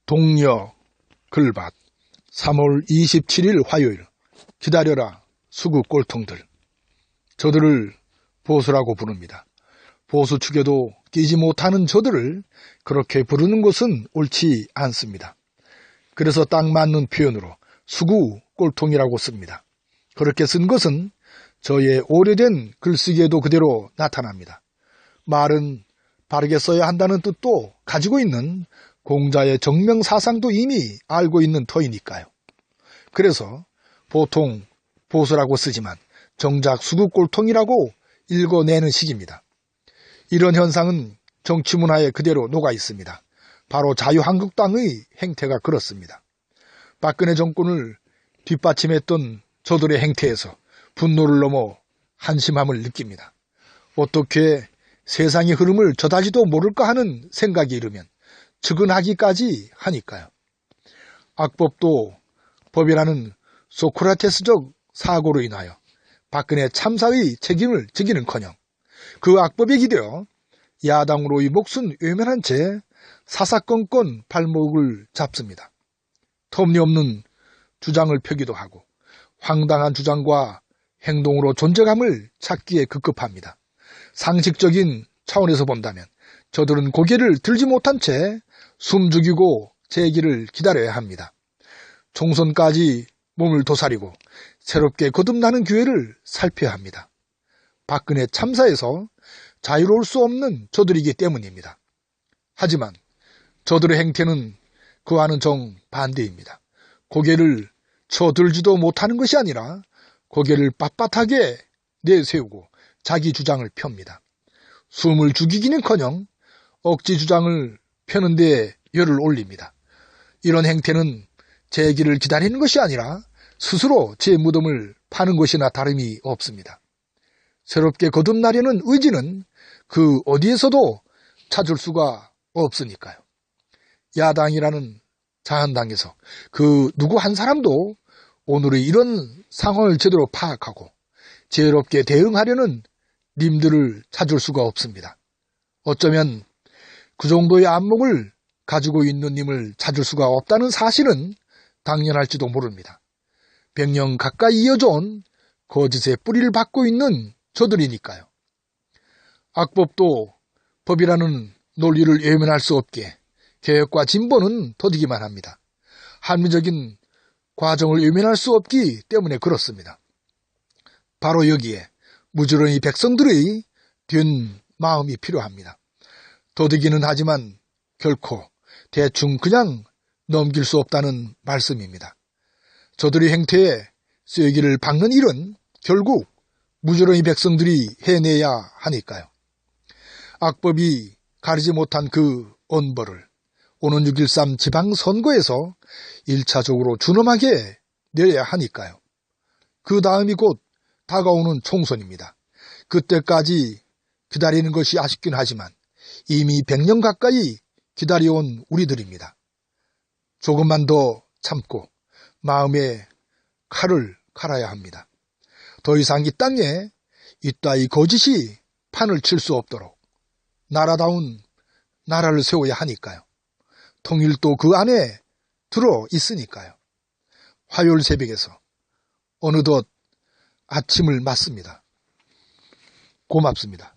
동려 글밭 3월 27일 화요일. 기다려라 수구 꼴통들. 저들을 보수라고 부릅니다. 보수 축에도 끼지 못하는 저들을 그렇게 부르는 것은 옳지 않습니다. 그래서 딱 맞는 표현으로 수구 꼴통이라고 씁니다. 그렇게 쓴 것은 저의 오래된 글쓰기에도 그대로 나타납니다. 말은 바르게 써야 한다는 뜻도 가지고 있는 공자의 정명사상도 이미 알고 있는 터이니까요. 그래서 보통 보수라고 쓰지만 정작 수구꼴통이라고 읽어내는 식입니다. 이런 현상은 정치문화에 그대로 녹아 있습니다. 바로 자유한국당의 행태가 그렇습니다. 박근혜 정권을 뒷받침했던 저들의 행태에서 분노를 넘어 한심함을 느낍니다. 어떻게 세상의 흐름을 저다지도 모를까 하는 생각이 이르면 측은하기까지 하니까요. 악법도 법이라는 소크라테스적 사고로 인하여 박근혜 참사의 책임을 지기는커녕 그 악법에 기대어 야당으로의 몫은 외면한 채 사사건건 발목을 잡습니다. 터무니없는 주장을 펴기도 하고 황당한 주장과 행동으로 존재감을 찾기에 급급합니다. 상식적인 차원에서 본다면 저들은 고개를 들지 못한 채 숨죽이고 재기를 기다려야 합니다. 총선까지 몸을 도사리고 새롭게 거듭나는 기회를 살펴야 합니다. 박근혜 참사에서 자유로울 수 없는 저들이기 때문입니다. 하지만 저들의 행태는 그와는 정반대입니다. 고개를 쳐들지도 못하는 것이 아니라 고개를 빳빳하게 내세우고 자기 주장을 펴니다. 숨을 죽이기는커녕 억지 주장을 펴는 데 열을 올립니다. 이런 행태는 재기를 기다리는 것이 아니라 스스로 제 무덤을 파는 것이나 다름이 없습니다. 새롭게 거듭나려는 의지는 그 어디에서도 찾을 수가 없으니까요. 야당이라는 자한당에서 그 누구 한 사람도 오늘의 이런 상황을 제대로 파악하고 지혜롭게 대응하려는 님들을 찾을 수가 없습니다. 어쩌면 그 정도의 안목을 가지고 있는 님을 찾을 수가 없다는 사실은 당연할지도 모릅니다. 100년 가까이 이어져온 거짓의 뿌리를 받고 있는 저들이니까요. 악법도 법이라는 논리를 외면할 수 없게 개혁과 진보는 더디기만 합니다. 합리적인 과정을 외면할 수 없기 때문에 그렇습니다. 바로 여기에 무지런히 백성들의 된 마음이 필요합니다. 더디기는 하지만 결코 대충 그냥 넘길 수 없다는 말씀입니다. 저들의 행태에 쐐기를 박는 일은 결국 무지런히 백성들이 해내야 하니까요. 악법이 가리지 못한 그 언벌을 오는 6.13 지방선거에서 1차적으로 준엄하게 내려야 하니까요. 그 다음이 곧 다가오는 총선입니다. 그때까지 기다리는 것이 아쉽긴 하지만 이미 100년 가까이 기다려온 우리들입니다. 조금만 더 참고 마음에 칼을 갈아야 합니다. 더 이상 이 땅에 이따위 거짓이 판을 칠 수 없도록 나라다운 나라를 세워야 하니까요. 통일도 그 안에 들어 있으니까요. 화요일 새벽에서 어느덧 아침을 맞습니다. 고맙습니다.